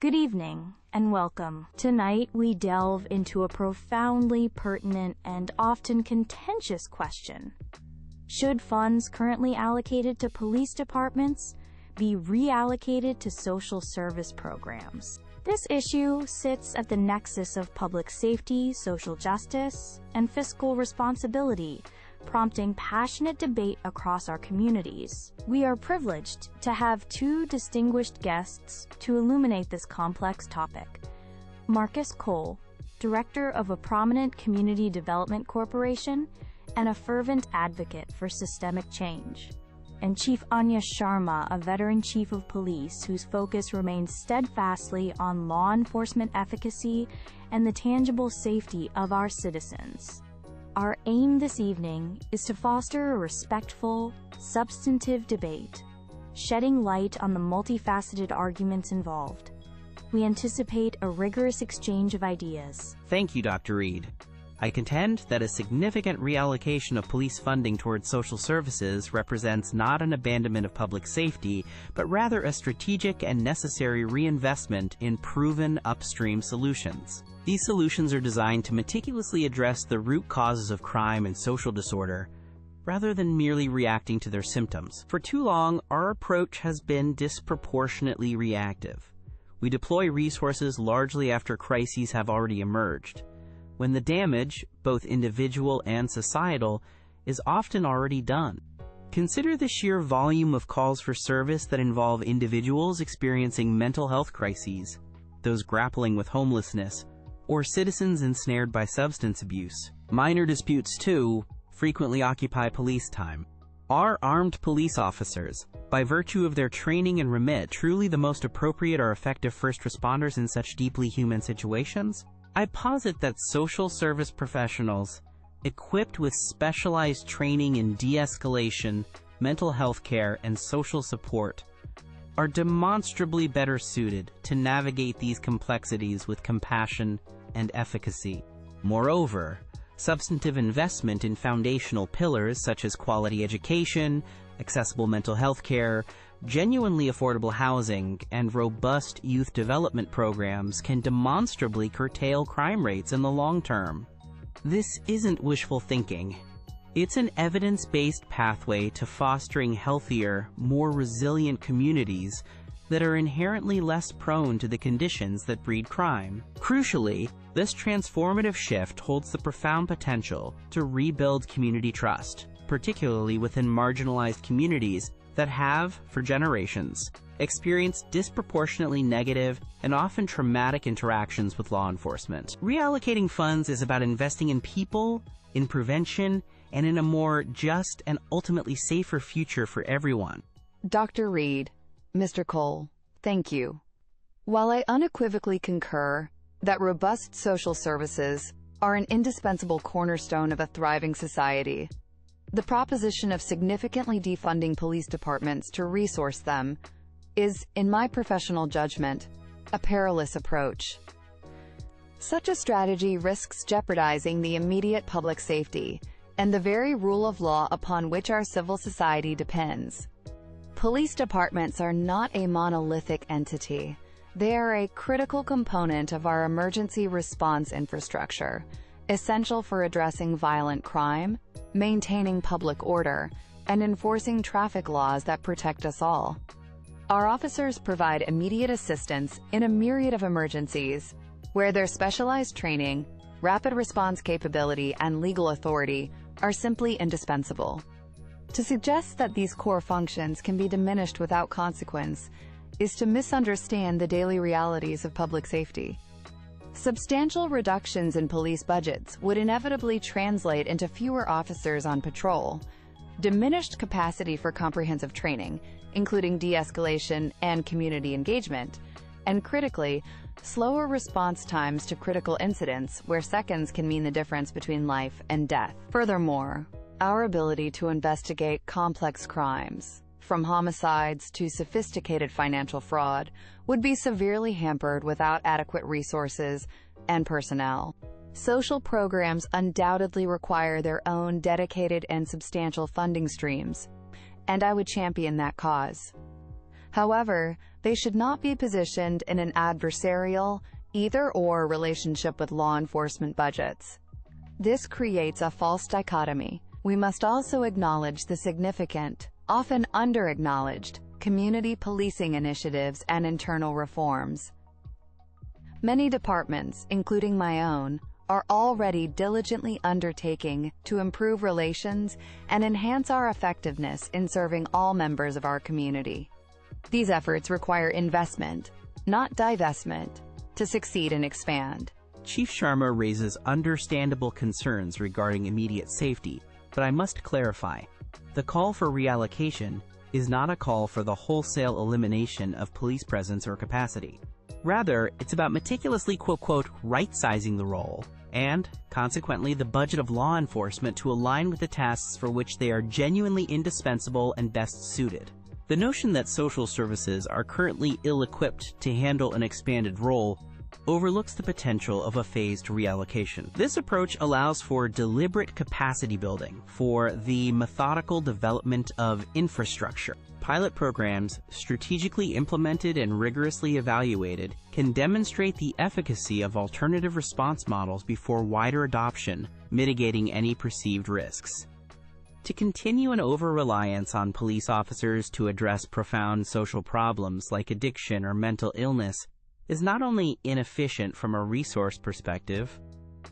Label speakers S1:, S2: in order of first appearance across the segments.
S1: Good evening, and welcome. Tonight, we delve into a profoundly pertinent and often contentious question. Should funds currently allocated to police departments be reallocated to social service programs? This issue sits at the nexus of public safety, social justice, and fiscal responsibility, prompting passionate debate across our communities. We are privileged to have two distinguished guests to illuminate this complex topic. Marcus Cole, director of a prominent community development corporation and a fervent advocate for systemic change, and Chief Anya Sharma, a veteran chief of police whose focus remains steadfastly on law enforcement efficacy and the tangible safety of our citizens. Our aim this evening is to foster a respectful, substantive debate, shedding light on the multifaceted arguments involved. We anticipate a rigorous exchange of ideas.
S2: Thank you, Dr. Reed. I contend that a significant reallocation of police funding towards social services represents not an abandonment of public safety, but rather a strategic and necessary reinvestment in proven upstream solutions. These solutions are designed to meticulously address the root causes of crime and social disorder, rather than merely reacting to their symptoms. For too long, our approach has been disproportionately reactive. We deploy resources largely after crises have already emerged, when the damage, both individual and societal, is often already done. Consider the sheer volume of calls for service that involve individuals experiencing mental health crises, those grappling with homelessness, or citizens ensnared by substance abuse. Minor disputes, too, frequently occupy police time. Are armed police officers, by virtue of their training and remit, truly the most appropriate or effective first responders in such deeply human situations? I posit that social service professionals, equipped with specialized training in de-escalation, mental health care, and social support, are demonstrably better suited to navigate these complexities with compassion and efficacy. Moreover, substantive investment in foundational pillars such as quality education, accessible mental health care, genuinely affordable housing, and robust youth development programs can demonstrably curtail crime rates in the long term. This isn't wishful thinking. It's an evidence-based pathway to fostering healthier, more resilient communities that are inherently less prone to the conditions that breed crime. Crucially, this transformative shift holds the profound potential to rebuild community trust, particularly within marginalized communities that have, for generations, experienced disproportionately negative and often traumatic interactions with law enforcement. Reallocating funds is about investing in people, in prevention, and in a more just and ultimately safer future for everyone.
S3: Dr. Reed, Mr. Cole, thank you. While I unequivocally concur that robust social services are an indispensable cornerstone of a thriving society, the proposition of significantly defunding police departments to resource them is, in my professional judgment, a perilous approach. Such a strategy risks jeopardizing the immediate public safety and the very rule of law upon which our civil society depends. Police departments are not a monolithic entity. They are a critical component of our emergency response infrastructure, essential for addressing violent crime, maintaining public order, and enforcing traffic laws that protect us all. Our officers provide immediate assistance in a myriad of emergencies, where their specialized training, rapid response capability, and legal authority are simply indispensable. To suggest that these core functions can be diminished without consequence is to misunderstand the daily realities of public safety. Substantial reductions in police budgets would inevitably translate into fewer officers on patrol, diminished capacity for comprehensive training, including de-escalation and community engagement, and critically, slower response times to critical incidents where seconds can mean the difference between life and death. Furthermore, our ability to investigate complex crimes, from homicides to sophisticated financial fraud, would be severely hampered without adequate resources and personnel. Social programs undoubtedly require their own dedicated and substantial funding streams, and I would champion that cause. However, They should not be positioned in an adversarial, either-or relationship with law enforcement budgets. This creates a false dichotomy. We must also acknowledge the significant, often under-acknowledged, community policing initiatives and internal reforms. Many departments, including my own, are already diligently undertaking to improve relations and enhance our effectiveness in serving all members of our community. These efforts require investment, not divestment, to succeed and expand.
S2: Chief Sharma raises understandable concerns regarding immediate safety, but I must clarify. The call for reallocation is not a call for the wholesale elimination of police presence or capacity. Rather, it's about meticulously quote-quote right-sizing the role and, consequently, the budget of law enforcement to align with the tasks for which they are genuinely indispensable and best suited. The notion that social services are currently ill-equipped to handle an expanded role overlooks the potential of a phased reallocation. This approach allows for deliberate capacity building, for the methodical development of infrastructure. Pilot programs, strategically implemented and rigorously evaluated, can demonstrate the efficacy of alternative response models before wider adoption, mitigating any perceived risks. To continue an over-reliance on police officers to address profound social problems like addiction or mental illness is not only inefficient from a resource perspective,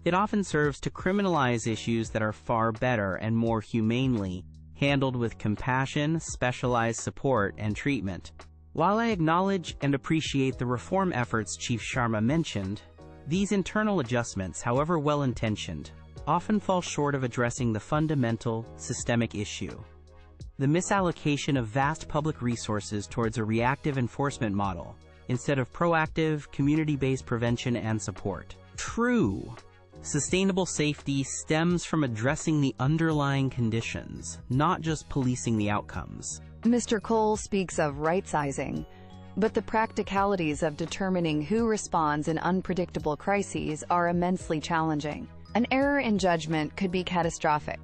S2: it often serves to criminalize issues that are far better and more humanely handled with compassion, specialized support, and treatment. While I acknowledge and appreciate the reform efforts Chief Sharma mentioned, these internal adjustments, however well-intentioned, often fall short of addressing the fundamental, systemic issue: the misallocation of vast public resources towards a reactive enforcement model instead of proactive, community-based prevention and support. True sustainable safety stems from addressing the underlying conditions, not just policing the outcomes.
S3: Mr. Cole speaks of right-sizing, but the practicalities of determining who responds in unpredictable crises are immensely challenging. An error in judgment could be catastrophic.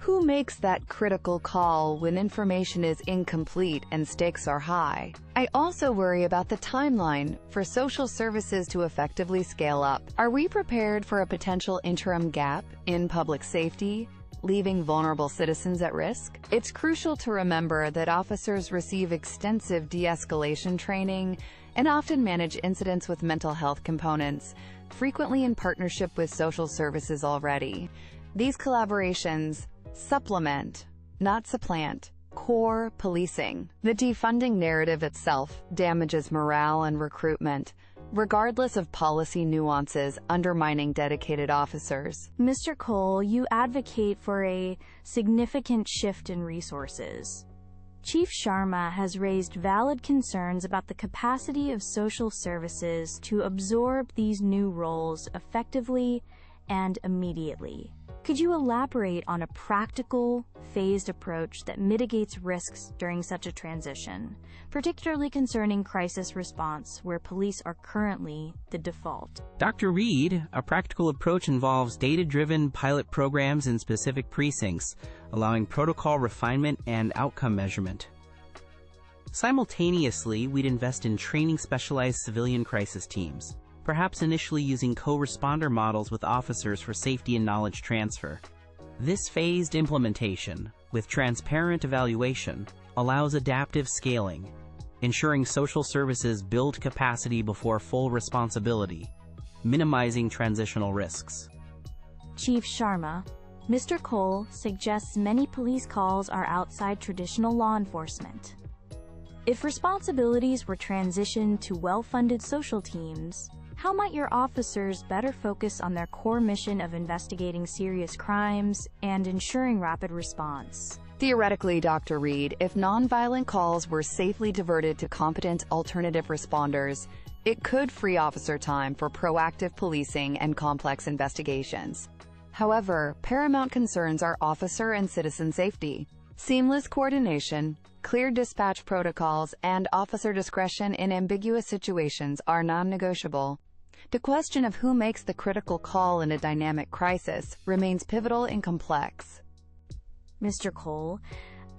S3: Who makes that critical call when information is incomplete and stakes are high? I also worry about the timeline for social services to effectively scale up. Are we prepared for a potential interim gap in public safety, leaving vulnerable citizens at risk? It's crucial to remember that officers receive extensive de-escalation training and often manage incidents with mental health components, frequently in partnership with social services already. These collaborations supplement, not supplant, core policing. The defunding narrative itself damages morale and recruitment, regardless of policy nuances undermining dedicated officers.
S1: Mr. Cole, you advocate for a significant shift in resources. Chief Sharma has raised valid concerns about the capacity of social services to absorb these new roles effectively and immediately. Could you elaborate on a practical, phased approach that mitigates risks during such a transition, particularly concerning crisis response, where police are currently the default?
S2: Dr. Reed, a practical approach involves data-driven pilot programs in specific precincts, allowing protocol refinement and outcome measurement. Simultaneously, we'd invest in training specialized civilian crisis teams, perhaps initially using co-responder models with officers for safety and knowledge transfer. This phased implementation, with transparent evaluation, allows adaptive scaling, ensuring social services build capacity before full responsibility, minimizing transitional risks.
S1: Chief Sharma, Mr. Cole suggests many police calls are outside traditional law enforcement. If responsibilities were transitioned to well-funded social teams, how might your officers better focus on their core mission of investigating serious crimes and ensuring rapid response?
S3: Theoretically, Dr. Reed, if nonviolent calls were safely diverted to competent alternative responders, it could free officer time for proactive policing and complex investigations. However, paramount concerns are officer and citizen safety. Seamless coordination, clear dispatch protocols, and officer discretion in ambiguous situations are non-negotiable. The question of who makes the critical call in a dynamic crisis remains pivotal and complex.
S1: Mr. Cole,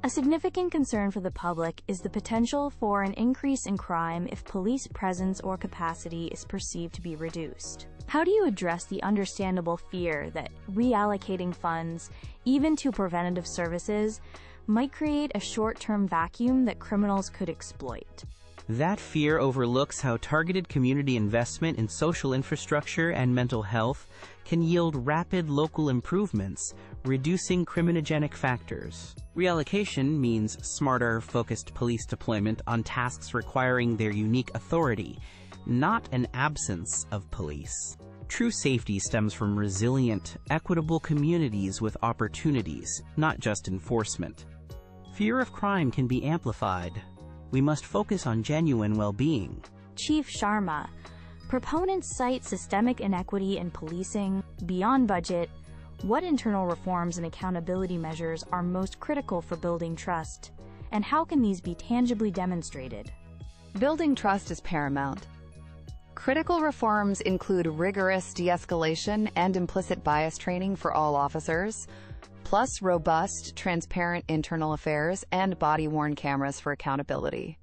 S1: A significant concern for the public is the potential for an increase in crime if police presence or capacity is perceived to be reduced. How do you address the understandable fear that reallocating funds, even to preventative services, might create a short-term vacuum that criminals could exploit?
S2: That fear overlooks how targeted community investment in social infrastructure and mental health can yield rapid local improvements, reducing criminogenic factors. Reallocation means smarter, focused police deployment on tasks requiring their unique authority, not an absence of police. True safety stems from resilient, equitable communities with opportunities, not just enforcement. Fear of crime can be amplified. We must focus on genuine well-being.
S1: Chief Sharma, proponents cite systemic inequity in policing. Beyond budget, what internal reforms and accountability measures are most critical for building trust, and how can these be tangibly demonstrated?
S3: Building trust is paramount. Critical reforms include rigorous de-escalation and implicit bias training for all officers, plus robust, transparent internal affairs and body-worn cameras for accountability.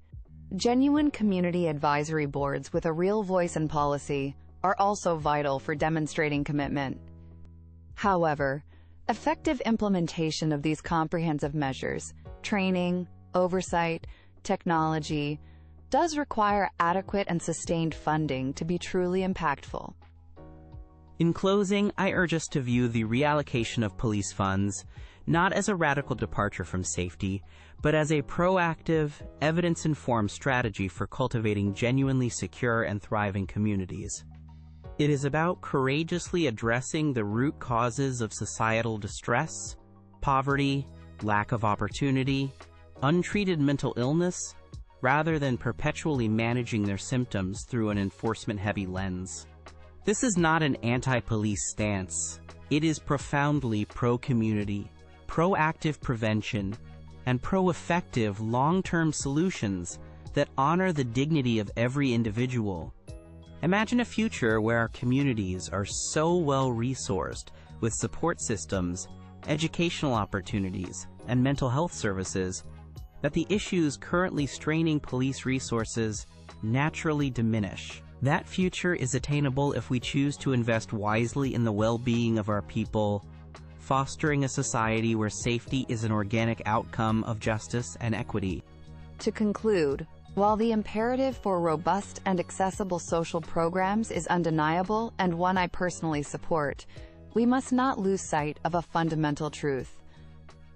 S3: Genuine community advisory boards with a real voice in policy are also vital for demonstrating commitment. However, effective implementation of these comprehensive measures, training, oversight, technology, does require adequate and sustained funding to be truly impactful.
S2: In closing, I urge us to view the reallocation of police funds not as a radical departure from safety, but as a proactive, evidence-informed strategy for cultivating genuinely secure and thriving communities. It is about courageously addressing the root causes of societal distress, poverty, lack of opportunity, untreated mental illness, rather than perpetually managing their symptoms through an enforcement-heavy lens. This is not an anti-police stance. It is profoundly pro-community, proactive prevention, and pro-effective long-term solutions that honor the dignity of every individual. Imagine a future where our communities are so well-resourced with support systems, educational opportunities, and mental health services that the issues currently straining police resources naturally diminish. That future is attainable if we choose to invest wisely in the well-being of our people, fostering a society where safety is an organic outcome of justice and equity.
S3: To conclude, while the imperative for robust and accessible social programs is undeniable and one I personally support, we must not lose sight of a fundamental truth.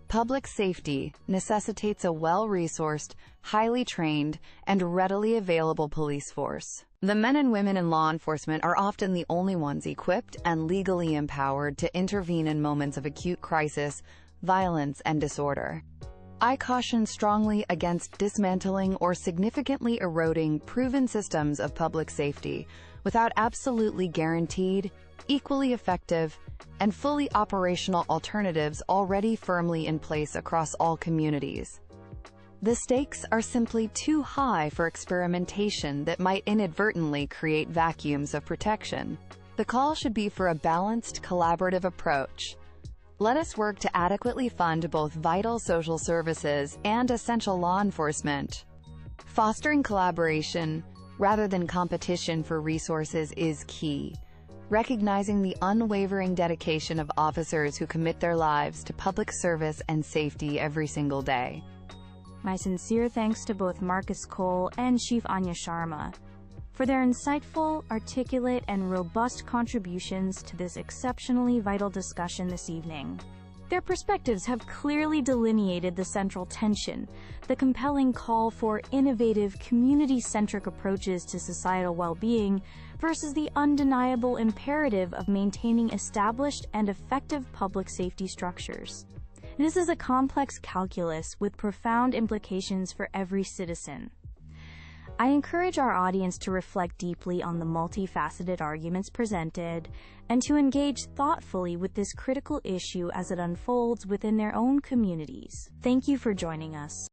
S3: Public safety necessitates a well-resourced, highly trained, and readily available police force. The men and women in law enforcement are often the only ones equipped and legally empowered to intervene in moments of acute crisis, violence, and disorder. I caution strongly against dismantling or significantly eroding proven systems of public safety without absolutely guaranteed, equally effective, and fully operational alternatives already firmly in place across all communities. The stakes are simply too high for experimentation that might inadvertently create vacuums of protection. The call should be for a balanced, collaborative approach. Let us work to adequately fund both vital social services and essential law enforcement. Fostering collaboration, rather than competition for resources, is key. Recognizing the unwavering dedication of officers who commit their lives to public service and safety every single day.
S1: My sincere thanks to both Marcus Cole and Chief Anya Sharma for their insightful, articulate, and robust contributions to this exceptionally vital discussion this evening. Their perspectives have clearly delineated the central tension, the compelling call for innovative, community-centric approaches to societal well-being versus the undeniable imperative of maintaining established and effective public safety structures. This is a complex calculus with profound implications for every citizen. I encourage our audience to reflect deeply on the multifaceted arguments presented and to engage thoughtfully with this critical issue as it unfolds within their own communities. Thank you for joining us.